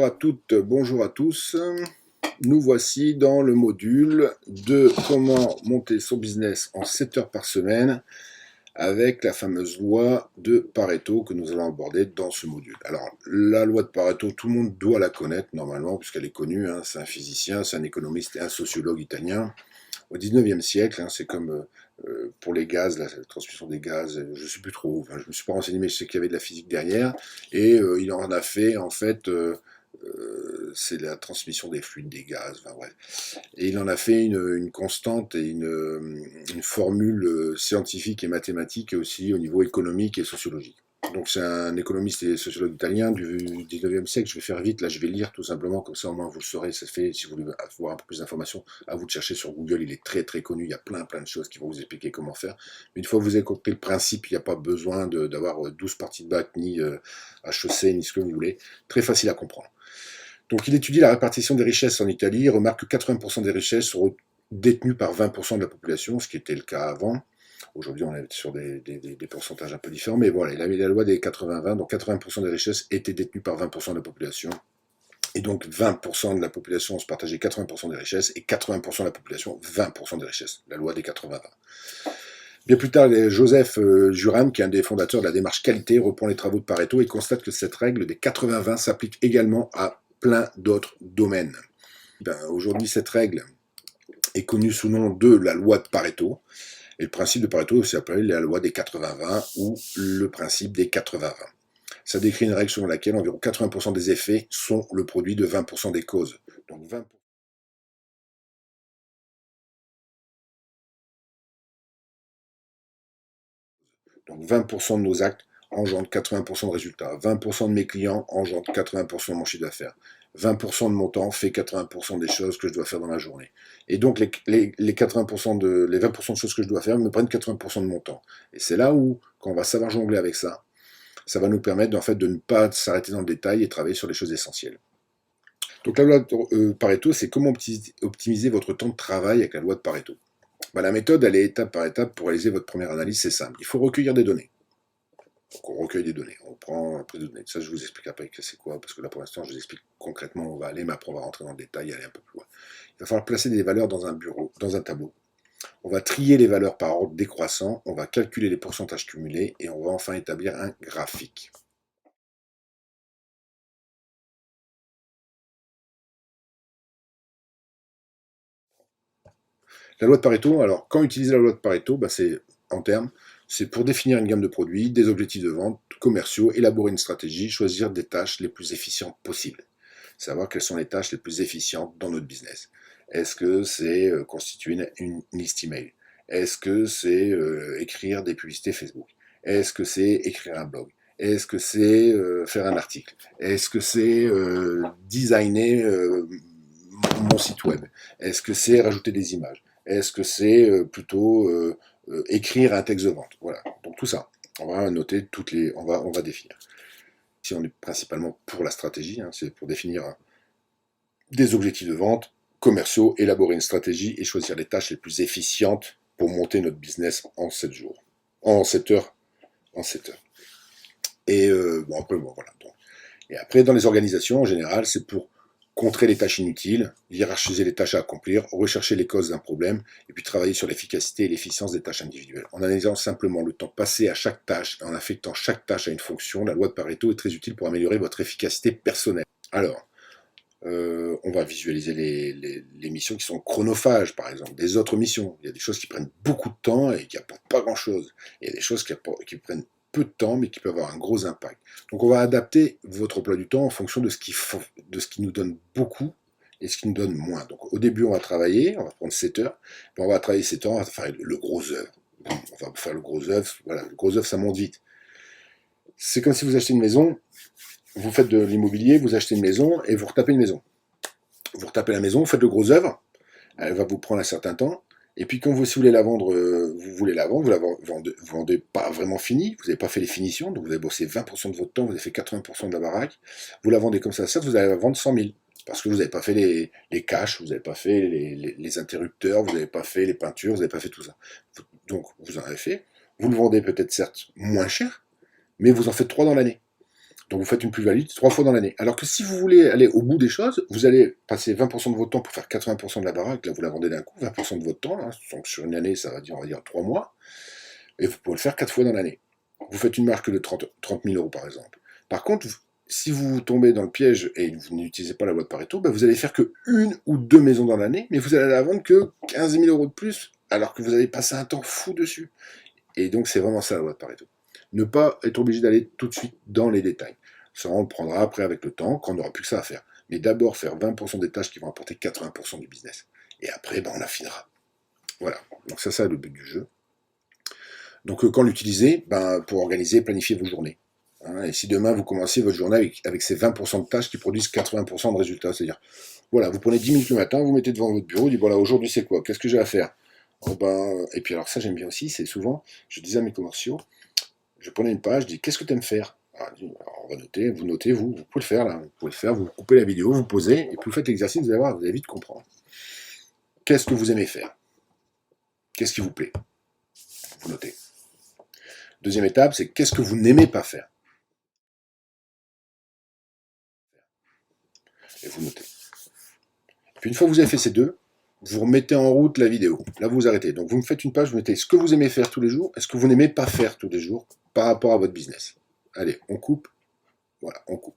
Bonjour à toutes, bonjour à tous. Nous voici dans le module de comment monter son business en 7 heures par semaine avec la fameuse loi de Pareto que nous allons aborder dans ce module. Alors, la loi de Pareto, tout le monde doit la connaître normalement puisqu'elle est connue. C'est un physicien, c'est un économiste et un sociologue italien. Au 19e siècle, c'est comme pour les gaz, la transmission des gaz, je ne sais plus trop, je ne me suis pas renseigné, mais je sais qu'il y avait de la physique derrière, et il en a fait, en fait, c'est la transmission des fluides, des gaz, bref. Et il en a fait une constante et une formule scientifique et mathématique, et aussi au niveau économique et sociologique. Donc c'est un économiste et sociologue italien du 19e siècle. Je vais faire vite, là je vais lire tout simplement, comme ça au moins vous le saurez. Ça fait, si vous voulez avoir un peu plus d'informations, à vous de chercher sur Google, il est très très connu, il y a plein de choses qui vont vous expliquer comment faire. Mais une fois que vous avez compris le principe, il n'y a pas besoin d'avoir 12 parties de bac, ni HEC, ni ce que vous voulez. Très facile à comprendre. Donc il étudie la répartition des richesses en Italie, il remarque que 80% des richesses sont détenues par 20% de la population, ce qui était le cas avant. Aujourd'hui, on est sur des pourcentages un peu différents, mais voilà, il avait la loi des 80-20, donc 80% des richesses étaient détenues par 20% de la population. Et donc 20% de la population se partageait 80% des richesses, et 80% de la population, 20% des richesses. La loi des 80-20. Bien plus tard, Joseph Juran, qui est un des fondateurs de la démarche qualité, reprend les travaux de Pareto et constate que cette règle des 80-20 s'applique également à plein d'autres domaines. Aujourd'hui, cette règle est connue sous le nom de la loi de Pareto. Et le principe de Pareto s'appelle la loi des 80-20 ou le principe des 80-20. Ça décrit une règle selon laquelle environ 80% des effets sont le produit de 20% des causes. Donc 20%. Donc 20% de nos actes engendrent 80% de résultats. 20% de mes clients engendrent 80% de mon chiffre d'affaires. 20% de mon temps fait 80% des choses que je dois faire dans la journée. Et donc les 20% de choses que je dois faire me prennent 80% de mon temps. Et c'est là où, quand on va savoir jongler avec ça, ça va nous permettre en fait, de ne pas s'arrêter dans le détail et travailler sur les choses essentielles. Donc la loi de Pareto, c'est comment optimiser votre temps de travail avec la loi de Pareto. La méthode, elle est étape par étape pour réaliser votre première analyse, c'est simple. Il faut recueillir des données. Donc on recueille des données, on prend un peu de données. Ça, je vous explique après c'est quoi, parce que là, pour l'instant, je vous explique concrètement où on va aller, mais après, on va rentrer dans le détail et aller un peu plus loin. Il va falloir placer des valeurs dans un bureau, dans un tableau. On va trier les valeurs par ordre décroissant, on va calculer les pourcentages cumulés, et on va enfin établir un graphique. La loi de Pareto, alors, quand utiliser la loi de Pareto, c'est, en termes, c'est pour définir une gamme de produits, des objectifs de vente commerciaux, élaborer une stratégie, choisir des tâches les plus efficientes possibles. Savoir quelles sont les tâches les plus efficientes dans notre business. Est-ce que c'est constituer une liste email? Est-ce que c'est écrire des publicités Facebook? Est-ce que c'est écrire un blog? Est-ce que c'est faire un article? Est-ce que c'est designer mon site web? Est-ce que c'est rajouter des images? Est-ce que c'est plutôt écrire un texte de vente? Voilà, donc tout ça. On va noter on va définir. Si on est principalement pour la stratégie, c'est pour définir des objectifs de vente commerciaux, élaborer une stratégie et choisir les tâches les plus efficientes pour monter notre business en 7 jours. En 7 heures. En 7 heures. Et voilà. Donc. Et après, dans les organisations, en général, c'est pour contrer les tâches inutiles, hiérarchiser les tâches à accomplir, rechercher les causes d'un problème, et puis travailler sur l'efficacité et l'efficience des tâches individuelles. En analysant simplement le temps passé à chaque tâche et en affectant chaque tâche à une fonction, la loi de Pareto est très utile pour améliorer votre efficacité personnelle. Alors, on va visualiser les missions qui sont chronophages, par exemple, des autres missions. Il y a des choses qui prennent beaucoup de temps et qui n'apportent pas grand-chose. Il y a des choses qui prennent peu de temps, mais qui peuvent avoir un gros impact. Donc on va adapter votre emploi du temps en fonction de ce qui nous donne beaucoup et ce qui nous donne moins. Donc au début, on va travailler, on va prendre 7 heures, puis on va travailler 7 heures, on va faire le gros œuvre. On va faire le gros œuvre, voilà, le gros œuvre, ça monte vite. C'est comme si vous achetez une maison, vous faites de l'immobilier, vous achetez une maison et vous retapez une maison. Vous retapez la maison, vous faites de gros œuvres, elle va vous prendre un certain temps, et puis quand si vous voulez la vendre, vous la vendez pas vraiment finie, vous n'avez pas fait les finitions, donc vous avez bossé 20% de votre temps, vous avez fait 80% de la baraque, vous la vendez comme ça, vous allez la vendre 100 000, parce que vous n'avez pas fait les caches, vous n'avez pas fait les interrupteurs, vous n'avez pas fait les peintures, vous n'avez pas fait tout ça. Donc vous en avez fait, vous le vendez peut-être certes moins cher, mais vous en faites 3 dans l'année. Donc vous faites une plus-value 3 fois dans l'année. Alors que si vous voulez aller au bout des choses, vous allez passer 20% de votre temps pour faire 80% de la baraque, là vous la vendez d'un coup, 20% de votre temps, là, donc sur une année ça va dire, on va dire 3 mois, et vous pouvez le faire 4 fois dans l'année. Vous faites une marque de 30 000 euros par exemple. Par contre, si vous tombez dans le piège et vous n'utilisez pas la loi de Pareto, ben vous allez faire que une ou deux maisons dans l'année, mais vous allez la vendre que 15 000 euros de plus, alors que vous avez passé un temps fou dessus. Et donc c'est vraiment ça la loi de Pareto. Ne pas être obligé d'aller tout de suite dans les détails. Ça, on le prendra après avec le temps, quand on n'aura plus que ça à faire. Mais d'abord faire 20% des tâches qui vont apporter 80% du business. Et après, ben, on affinera. Voilà. Donc ça, c'est le but du jeu. Donc quand l'utiliser, ben, pour organiser et planifier vos journées. Hein, et si demain vous commencez votre journée avec ces 20% de tâches qui produisent 80% de résultats, c'est-à-dire, voilà, vous prenez 10 minutes le matin, vous mettez devant votre bureau, vous dites, voilà, aujourd'hui c'est quoi? Qu'est-ce que j'ai à faire? Oh, ben, et puis alors ça j'aime bien aussi, c'est souvent, je disais à mes commerciaux, je prenais une page, je dis, qu'est-ce que tu aimes faire? Alors, on va noter, vous notez, vous pouvez le faire là, vous pouvez le faire, vous coupez la vidéo, vous posez, et puis vous faites l'exercice, vous allez voir, vous allez vite comprendre. Qu'est-ce que vous aimez faire? Qu'est-ce qui vous plaît? Vous notez. Deuxième étape, c'est qu'est-ce que vous n'aimez pas faire? Et vous notez. Puis une fois que vous avez fait ces deux, vous remettez en route la vidéo. Là, vous vous arrêtez. Donc vous me faites une page, vous mettez ce que vous aimez faire tous les jours et ce que vous n'aimez pas faire tous les jours par rapport à votre business. Allez, on coupe. Voilà, on coupe.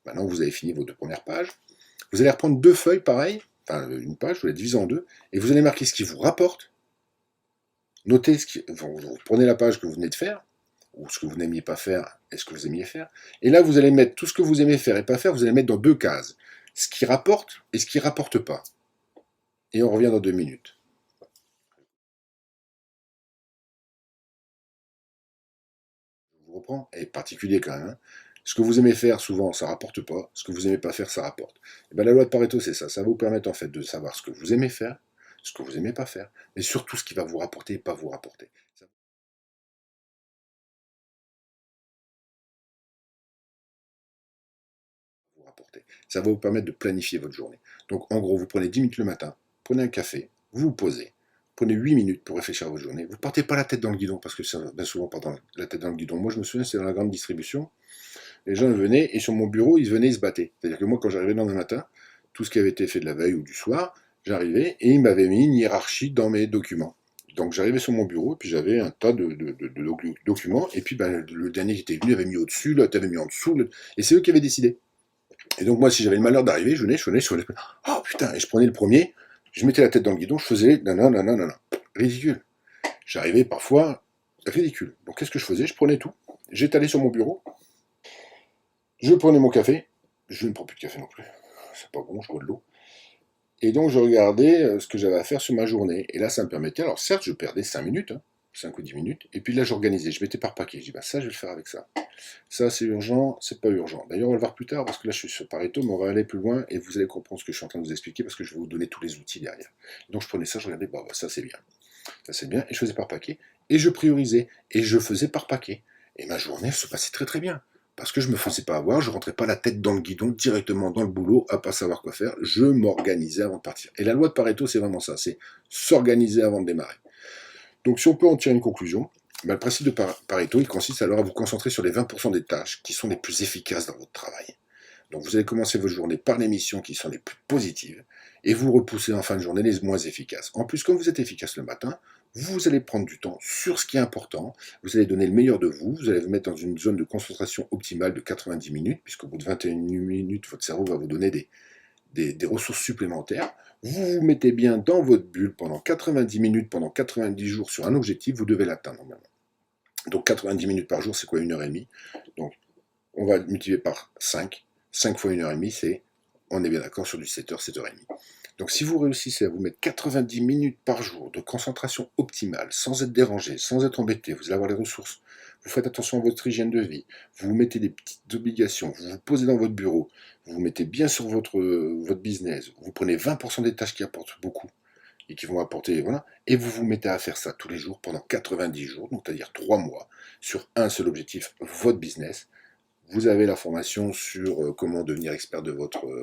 Maintenant, vous avez fini vos deux premières pages. Vous allez reprendre deux feuilles pareilles, enfin une page, vous la divisez en deux, et vous allez marquer ce qui vous rapporte. Notez ce qui. Vous prenez la page que vous venez de faire, ou ce que vous n'aimiez pas faire et ce que vous aimiez faire. Et là, vous allez mettre tout ce que vous aimez faire et pas faire, vous allez mettre dans deux cases. Ce qui rapporte et ce qui rapporte pas. Et on revient dans 2 minutes. Je vous reprends, et particulier quand même. Hein. Ce que vous aimez faire, souvent, ça rapporte pas. Ce que vous aimez pas faire, ça rapporte. Et ben, la loi de Pareto, c'est ça. Ça va vous permettre en fait de savoir ce que vous aimez faire, ce que vous aimez pas faire, mais surtout ce qui va vous rapporter et pas vous rapporter. Ça va vous rapporter. Ça va vous permettre de planifier votre journée. Donc, en gros, vous prenez 10 minutes le matin, prenez un café, vous vous posez, prenez 8 minutes pour réfléchir à votre journée. Vous ne partez pas la tête dans le guidon, parce que ça, bien souvent, part dans la tête dans le guidon. Moi, je me souviens, c'est dans la grande distribution. Les gens venaient et sur mon bureau, ils venaient, ils se battaient. C'est-à-dire que moi, quand j'arrivais dans le matin, tout ce qui avait été fait de la veille ou du soir, j'arrivais et ils m'avaient mis une hiérarchie dans mes documents. Donc j'arrivais sur mon bureau et puis j'avais un tas de documents et puis ben, le dernier qui était venu avait mis au-dessus, l'autre avait mis en dessous, et c'est eux qui avaient décidé. Et donc moi, si j'avais le malheur d'arriver, je venais, je faisais, oh putain, et je prenais le premier, je mettais la tête dans le guidon, je faisais, nanana, ridicule. J'arrivais parfois, ridicule. Donc qu'est-ce que je faisais? Je prenais tout, j'étalais sur mon bureau, je prenais mon café, je ne prends plus de café non plus, c'est pas bon, je bois de l'eau. Et donc je regardais ce que j'avais à faire sur ma journée. Et là, ça me permettait, alors certes, je perdais 5 minutes, hein, 5 ou 10 minutes, et puis là, j'organisais, je mettais par paquet. Je dis, bah ça, je vais le faire avec ça. Ça, c'est urgent, c'est pas urgent. D'ailleurs, on va le voir plus tard, parce que là, je suis sur Pareto, mais on va aller plus loin, et vous allez comprendre ce que je suis en train de vous expliquer, parce que je vais vous donner tous les outils derrière. Donc je prenais ça, je regardais, bah ça c'est bien. Ça c'est bien, et je faisais par paquet, et je priorisais, et je faisais par paquet. Et ma journée se passait très très bien. Parce que je me faisais pas avoir, je rentrais pas la tête dans le guidon directement dans le boulot à pas savoir quoi faire, je m'organisais avant de partir. Et la loi de Pareto, c'est vraiment ça, c'est s'organiser avant de démarrer. Donc si on peut en tirer une conclusion, ben, le principe de Pareto, il consiste alors à vous concentrer sur les 20% des tâches qui sont les plus efficaces dans votre travail. Donc vous allez commencer votre journée par les missions qui sont les plus positives et vous repoussez en fin de journée les moins efficaces. En plus, comme vous êtes efficace le matin, vous allez prendre du temps sur ce qui est important, vous allez donner le meilleur de vous, vous allez vous mettre dans une zone de concentration optimale de 90 minutes, puisqu'au bout de 21 minutes, votre cerveau va vous donner des ressources supplémentaires. Vous vous mettez bien dans votre bulle pendant 90 minutes, pendant 90 jours sur un objectif, vous devez l'atteindre normalement. Donc 90 minutes par jour, c'est quoi? 1 heure et demie. Donc on va multiplier par 5. 5 fois 1 heure et demie, c'est, on est bien d'accord, sur du 7h, 7h30. Donc si vous réussissez à vous mettre 90 minutes par jour de concentration optimale, sans être dérangé, sans être embêté, vous allez avoir les ressources, vous faites attention à votre hygiène de vie, vous vous mettez des petites obligations, vous vous posez dans votre bureau, vous vous mettez bien sur votre business, vous prenez 20% des tâches qui apportent beaucoup et qui vont apporter, voilà, et vous vous mettez à faire ça tous les jours pendant 90 jours, donc c'est-à-dire 3 mois, sur un seul objectif, votre business. Vous avez la formation sur comment devenir expert de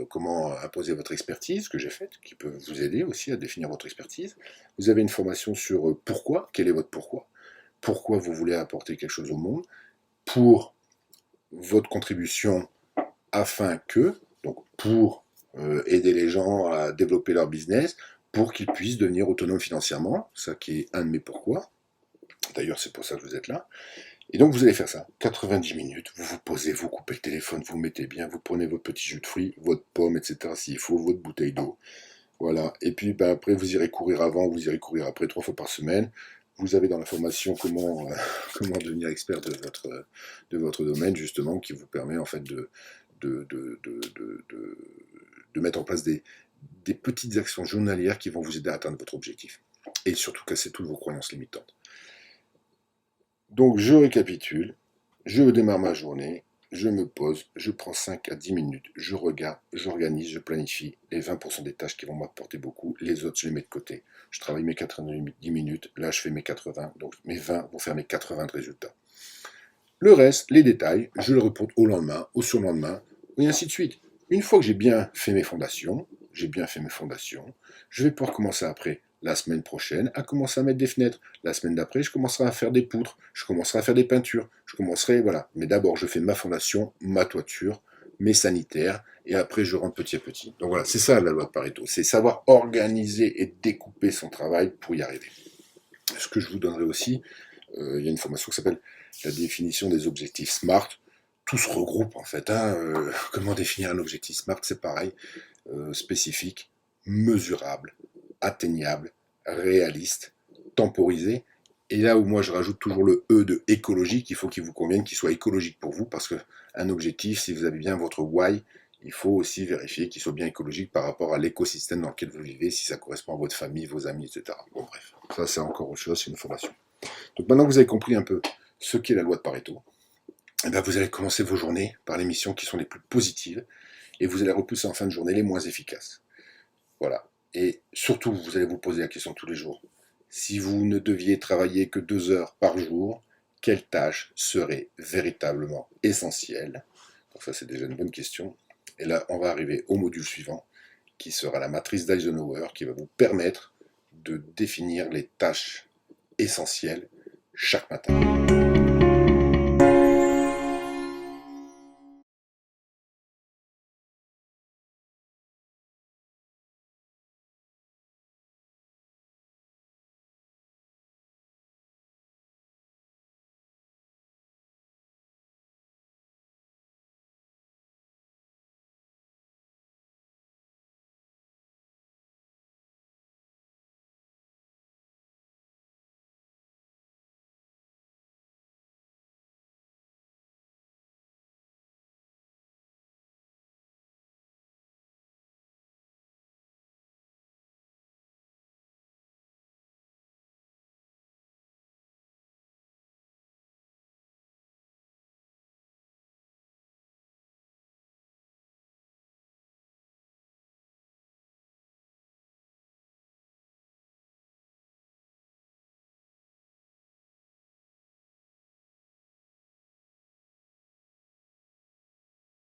comment imposer votre expertise, que j'ai faite, qui peut vous aider aussi à définir votre expertise. Vous avez une formation sur pourquoi, quel est votre pourquoi. pourquoi vous voulez apporter quelque chose au monde, pour votre contribution afin que, donc pour aider les gens à développer leur business, pour qu'ils puissent devenir autonomes financièrement, ça qui est un de mes pourquoi. D'ailleurs, c'est pour ça que vous êtes là. Et donc, vous allez faire ça, 90 minutes, vous vous posez, vous coupez le téléphone, vous mettez bien, vous prenez votre petit jus de fruits, votre pomme, etc. s'il faut, votre bouteille d'eau. Voilà. Et puis, après, vous irez courir avant, vous irez courir après 3 fois par semaine. Vous avez dans la formation comment, comment devenir expert de votre domaine, justement, qui vous permet, en fait, de, de, de, de, de, de mettre en place des petites actions journalières qui vont vous aider à atteindre votre objectif. Et surtout casser toutes vos croyances limitantes. Donc je récapitule, je démarre ma journée, je me pose, je prends 5 à 10 minutes, je regarde, j'organise, je planifie les 20% des tâches qui vont m'apporter beaucoup, les autres je les mets de côté. Je travaille mes 90 minutes, là je fais mes 80, donc mes 20 vont faire mes 80 de résultats. Le reste, les détails, je le reporte au lendemain, au surlendemain, et ainsi de suite. Une fois que j'ai bien fait mes fondations, je vais pouvoir commencer après, la semaine prochaine, à commencer à mettre des fenêtres. La semaine d'après, je commencerai à faire des poutres, je commencerai à faire des peintures, voilà. Mais d'abord, je fais ma fondation, ma toiture, mes sanitaires, et après, je rentre petit à petit. Donc voilà, c'est ça la loi de Pareto, c'est savoir organiser et découper son travail pour y arriver. Ce que je vous donnerai aussi, il y a une formation qui s'appelle la définition des objectifs SMART. Tout se regroupe en fait. Comment définir un objectif SMART, c'est pareil. Spécifique, mesurable, atteignable, réaliste, temporisé. Et là où moi je rajoute toujours le E de écologique, il faut qu'il vous convienne, qu'il soit écologique pour vous, parce qu'un objectif, si vous avez bien votre why, il faut aussi vérifier qu'il soit bien écologique par rapport à l'écosystème dans lequel vous vivez, si ça correspond à votre famille, vos amis, etc. Bon bref, ça c'est encore autre chose, c'est une formation. Donc maintenant que vous avez compris un peu ce qu'est la loi de Pareto, eh bien vous allez commencer vos journées par les missions qui sont les plus positives, et vous allez repousser en fin de journée les moins efficaces. Voilà. Et surtout, vous allez vous poser la question tous les jours. Si vous ne deviez travailler que 2 heures par jour, quelle tâche serait véritablement essentielle? Donc ça, c'est déjà une bonne question. Et là, on va arriver au module suivant, qui sera la matrice d'Eisenhower, qui va vous permettre de définir les tâches essentielles chaque matin.